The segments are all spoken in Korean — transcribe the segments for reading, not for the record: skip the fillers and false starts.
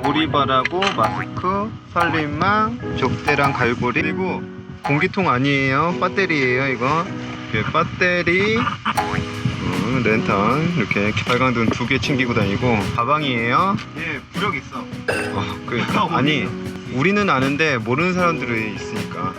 오리발하고 마스크, 살림망, 족대랑 갈고리, 그리고 공기통 아니에요, 배터리예요. 이거 배터리, 랜턴, 이렇게 발광등 2개 챙기고 다니고, 가방이에요. 예, 부력 있어. 아니, 우리는 아는데 모르는 사람들이 있으니까.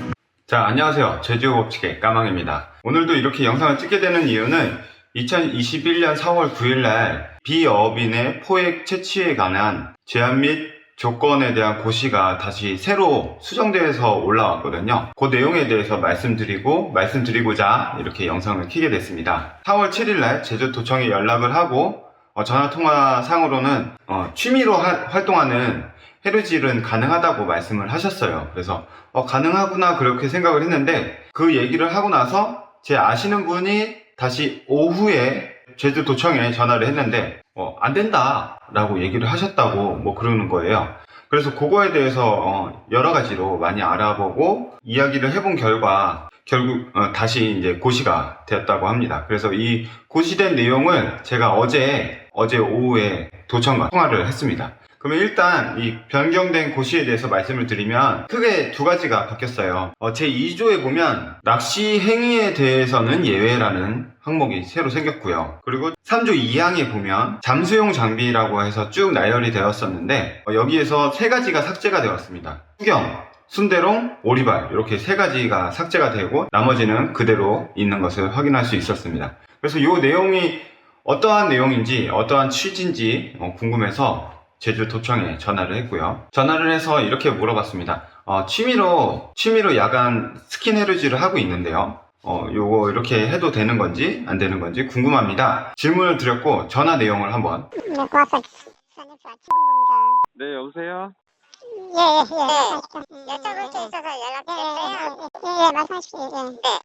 자, 안녕하세요. 제주업체계 까망입니다. 오늘도 이렇게 영상을 찍게 되는 이유는 2021년 4월 9일날 비어업인의 포획 채취에 관한 제한 및 조건에 대한 고시가 다시 새로 수정돼서 올라왔거든요. 그 내용에 대해서 말씀드리고자 이렇게 영상을 켜게 됐습니다. 4월 7일날 제주도청에 연락을 하고 전화통화상으로는 취미로 활동하는 해루질은 가능하다고 말씀을 하셨어요. 그래서 가능하구나 그렇게 생각을 했는데, 그 얘기를 하고 나서 제 아시는 분이 다시 오후에 제주도청에 전화를 했는데 안 된다 라고 얘기를 하셨다고 그러는 거예요. 그래서 그거에 대해서 여러 가지로 많이 알아보고 이야기를 해본 결과 결국 다시 이제 고시가 되었다고 합니다. 그래서 이 고시된 내용을 제가 어제 오후에 도청과 통화를 했습니다. 그러면 일단 이 변경된 고시에 대해서 말씀을 드리면 크게 2가지가 바뀌었어요. 제 2조에 보면 낚시 행위에 대해서는 예외라는 항목이 새로 생겼고요. 그리고 3조 2항에 보면 잠수용 장비라고 해서 쭉 나열이 되었었는데 여기에서 3가지가 삭제가 되었습니다. 수경, 순대롱, 오리발, 이렇게 3가지가 삭제가 되고 나머지는 그대로 있는 것을 확인할 수 있었습니다. 그래서 이 내용이 어떠한 내용인지 어떠한 취지인지 궁금해서 제주도청에 전화를 했고요. 전화를 해서 이렇게 물어봤습니다. 취미로 야간 스킨 해루질을 하고 있는데요. 요거 이렇게 해도 되는 건지 안 되는 건지 궁금합니다. 질문을 드렸고 전화 내용을 한번. 네, 고맙습니다. 친구입니다. 네, 여보세요? 여쭤볼 게 있어서 연락드렸어요. 말씀하십시오. 네.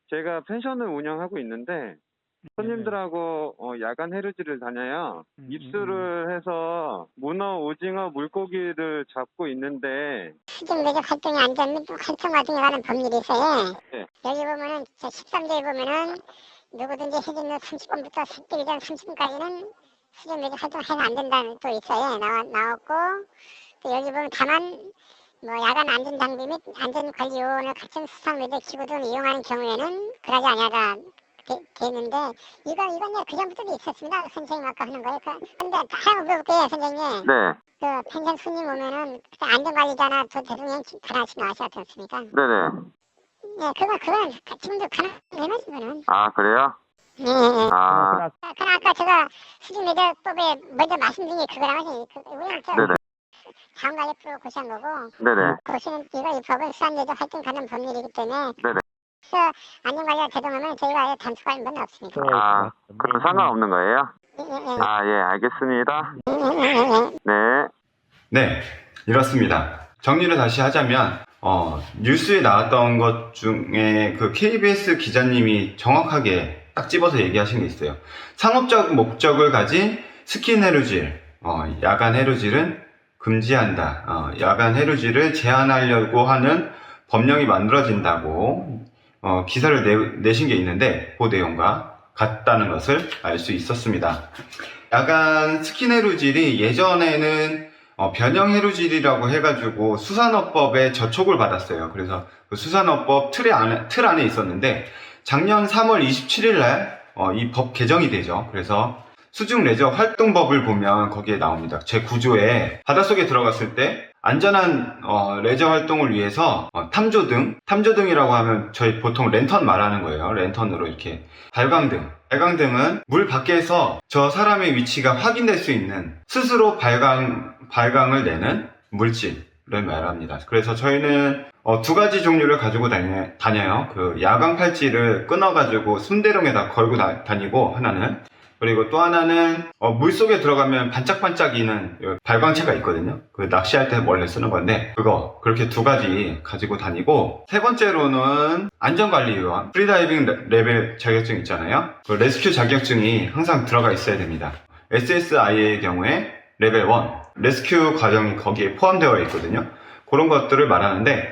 제가 펜션을 운영하고 있는데 손님들하고 야간 해루질을 다녀요. 입수를 해서 문어, 오징어, 물고기를 잡고 있는데 수중 매직 활동이 안전 활동 같은 게 관한 법률이 있어요. 네. 여기 보면은 13조에 보면은 누구든지 해질 후 30분부터 새뜨기 전 30분까지는 수중 매직 활동해서 안 된다는 또 있어요. 나왔고, 또 여기 보면 다만 야간 안전 장비 및 안전 관리 요원을 갖춘 수상 매듭 기구 등을 이용하는 경우에는 그러지 아니하다 되는데, 이건 그 전부터도 있었습니다. 선생님 아까 하는 거예요. 근데 하나 물어볼게요, 선생님. 네. 그 펜션 손님 오면은 안전관리자나 대통령 다 하시는 거 아시지 않습니까? 네네. 네, 그건 지금도 가능해요, 그거는. 아, 그래요? 네. 아, 그럼 아까 제가 수중매듭법에 먼저 말씀드린 게 그거라고 우리는 네네. 자원관리 프로 고시한 거고, 네네. 고시는 이 법은 수완매듭 활동 가능 법률이기 때문에. 네네. 그래서 안전관리가 제동하면 저희가 단속할 건 없습니다. 아, 그럼 상관없는 거예요? 예. 아, 예, 알겠습니다. 예. 네. 네, 이렇습니다. 정리를 다시 하자면 뉴스에 나왔던 것 중에 그 KBS 기자님이 정확하게 딱 집어서 얘기하신 게 있어요. 상업적 목적을 가진 스킨 해루질, 야간 해루질은 금지한다. 야간 해루질을 제한하려고 하는 법령이 만들어진다고 기사를 내신 게 있는데 그 내용과 같다는 것을 알 수 있었습니다. 야간 스킨 해루질이 예전에는 변형 해루질이라고 해가지고 수산업법에 저촉을 받았어요. 그래서 그 수산업법 틀 안에 있었는데 작년 3월 27일 날 이 법 개정이 되죠. 그래서 수중 레저 활동법을 보면 거기에 나옵니다. 제9조에 바닷속에 들어갔을 때 안전한 레저 활동을 위해서 탐조등이라고 하면 저희 보통 랜턴 말하는 거예요. 랜턴으로 이렇게 발광등은 물 밖에서 저 사람의 위치가 확인될 수 있는 스스로 발광을 내는 물질을 말합니다. 그래서 저희는 2가지 종류를 가지고 다녀요. 그 야광 팔찌를 끊어가지고 순대롱에다 걸고 다니고 하나는, 그리고 또 하나는 물속에 들어가면 반짝반짝이는 발광체가 있거든요. 그 낚시할 때 원래 쓰는 건데 그렇게 2가지 가지고 다니고, 3번째로는 안전관리요원 프리다이빙 레벨 자격증 있잖아요. 그 레스큐 자격증이 항상 들어가 있어야 됩니다. SSI의 경우에 레벨 1 레스큐 과정이 거기에 포함되어 있거든요. 그런 것들을 말하는데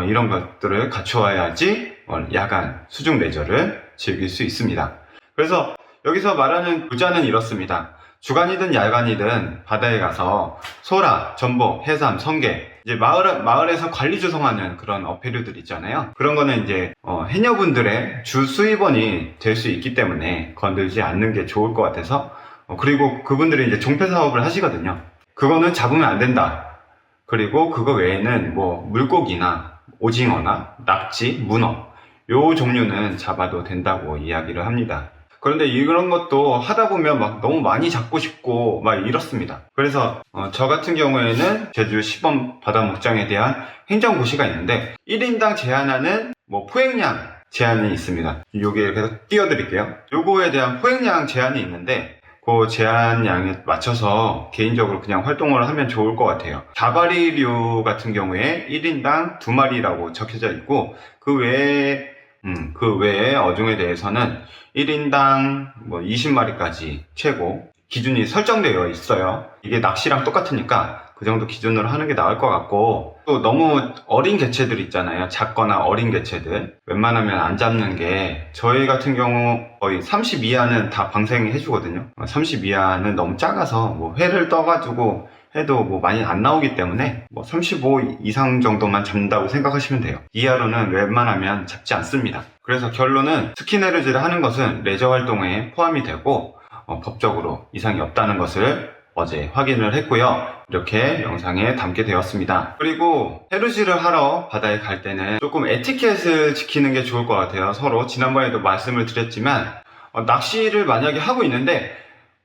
이런 것들을 갖추어야지 야간 수중 레저를 즐길 수 있습니다. 그래서 여기서 말하는 부자는 이렇습니다. 주간이든 야간이든 바다에 가서 소라, 전복, 해삼, 성게, 이제 마을에서 관리 조성하는 그런 어패류들 있잖아요. 그런 거는 이제 해녀분들의 주 수입원이 될 수 있기 때문에 건들지 않는 게 좋을 것 같아서, 그리고 그분들이 이제 종폐 사업을 하시거든요. 그거는 잡으면 안 된다. 그리고 그거 외에는 뭐 물고기나 오징어나 낙지, 문어 요 종류는 잡아도 된다고 이야기를 합니다. 그런데 이런 것도 하다 보면 막 너무 많이 잡고 싶고 막 이렇습니다. 그래서 저 같은 경우에는 제주 시범 바다 목장에 대한 행정고시가 있는데 1인당 제한하는 뭐 포획량 제한이 있습니다. 요게 계속 띄워드릴게요. 요거에 대한 포획량 제한이 있는데 그 제한량에 맞춰서 개인적으로 그냥 활동을 하면 좋을 것 같아요. 자바리류 같은 경우에 1인당 2마리라고 적혀져 있고 그 외에 어종에 대해서는 1인당 뭐 20마리까지 최고 기준이 설정되어 있어요. 이게 낚시랑 똑같으니까 그 정도 기준으로 하는 게 나을 것 같고, 또 너무 어린 개체들 있잖아요. 작거나 어린 개체들 웬만하면 안 잡는 게, 저희 같은 경우 거의 30 이하는 다 방생해 주거든요. 30 이하는 너무 작아서 뭐 회를 떠가지고 해도 뭐 많이 안 나오기 때문에 뭐 35 이상 정도만 잡는다고 생각하시면 돼요. 이하로는 웬만하면 잡지 않습니다. 그래서 결론은 스키네르즈를 하는 것은 레저 활동에 포함이 되고 법적으로 이상이 없다는 것을 어제 확인을 했고요. 이렇게 영상에 담게 되었습니다. 그리고 해루질을 하러 바다에 갈 때는 조금 에티켓을 지키는 게 좋을 것 같아요. 서로 지난번에도 말씀을 드렸지만 낚시를 만약에 하고 있는데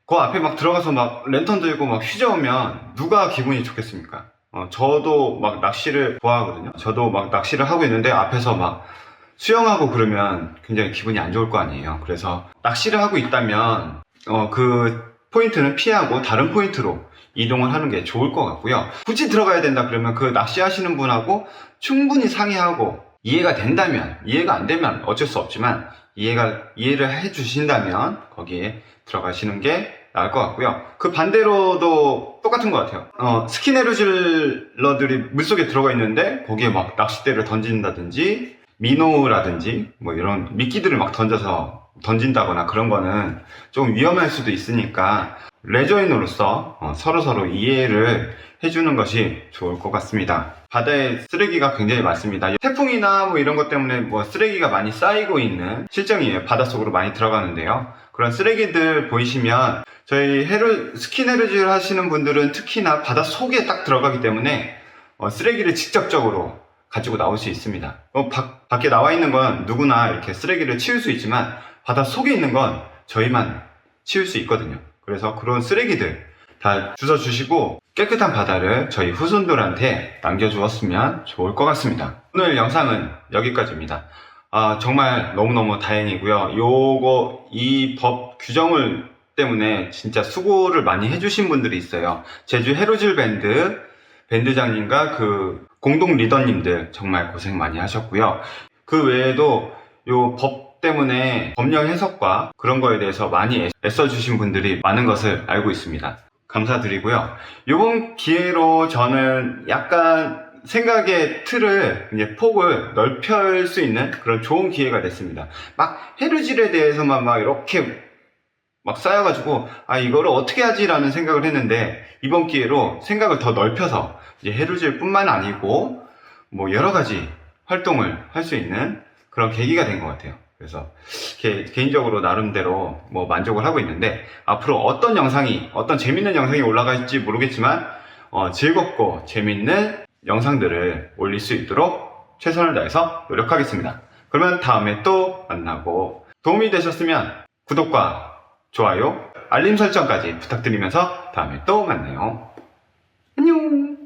그 앞에 막 들어가서 막 랜턴 들고 막 휘저으면 누가 기분이 좋겠습니까? 저도 막 낚시를 좋아하거든요. 저도 막 낚시를 하고 있는데 앞에서 막 수영하고 그러면 굉장히 기분이 안 좋을 거 아니에요. 그래서 낚시를 하고 있다면 그 포인트는 피하고 다른 포인트로 이동을 하는 게 좋을 것 같고요. 굳이 들어가야 된다 그러면 그 낚시하시는 분하고 충분히 상의하고 이해가 된다면, 이해가 안 되면 어쩔 수 없지만 이해를 해 주신다면 거기에 들어가시는 게 나을 것 같고요. 그 반대로도 똑같은 것 같아요. 스키네루질러들이 물속에 들어가 있는데 거기에 막 낚싯대를 던진다든지 미노라든지 뭐 이런 미끼들을 막 던진다거나 그런 거는 좀 위험할 수도 있으니까 레저인으로서 서로서로 이해를 해주는 것이 좋을 것 같습니다. 바다에 쓰레기가 굉장히 많습니다. 태풍이나 뭐 이런 것 때문에 뭐 쓰레기가 많이 쌓이고 있는 실정이에요. 바닷속으로 많이 들어가는데요. 그런 쓰레기들 보이시면 저희 스키네르질 하시는 분들은 특히나 바닷속에 딱 들어가기 때문에 쓰레기를 직접적으로 가지고 나올 수 있습니다. 밖에 나와 있는 건 누구나 이렇게 쓰레기를 치울 수 있지만 바닷속에 있는 건 저희만 치울 수 있거든요. 그래서 그런 쓰레기들 다 주워주시고 깨끗한 바다를 저희 후손들한테 남겨주었으면 좋을 것 같습니다. 오늘 영상은 여기까지입니다. 정말 너무너무 다행이고요. 이 법 규정을 때문에 진짜 수고를 많이 해주신 분들이 있어요. 제주 해루질 밴드장님과 그 공동 리더님들 정말 고생 많이 하셨고요. 그 외에도 요 법 때문에 법령 해석과 그런 거에 대해서 많이 애써주신 분들이 많은 것을 알고 있습니다. 감사드리고요. 이번 기회로 저는 약간 생각의 틀을, 이제 폭을 넓힐 수 있는 그런 좋은 기회가 됐습니다. 막 해루질에 대해서만 막 이렇게 막 쌓여가지고 이거를 어떻게 하지라는 생각을 했는데, 이번 기회로 생각을 더 넓혀서 이제 해루질 뿐만 아니고 뭐 여러 가지 활동을 할 수 있는 그런 계기가 된 것 같아요. 그래서 개인적으로 나름대로 뭐 만족을 하고 있는데, 앞으로 어떤 재밌는 영상이 올라갈지 모르겠지만 즐겁고 재밌는 영상들을 올릴 수 있도록 최선을 다해서 노력하겠습니다. 그러면 다음에 또 만나고, 도움이 되셨으면 구독과 좋아요, 알림 설정까지 부탁드리면서 다음에 또 만나요. 안녕.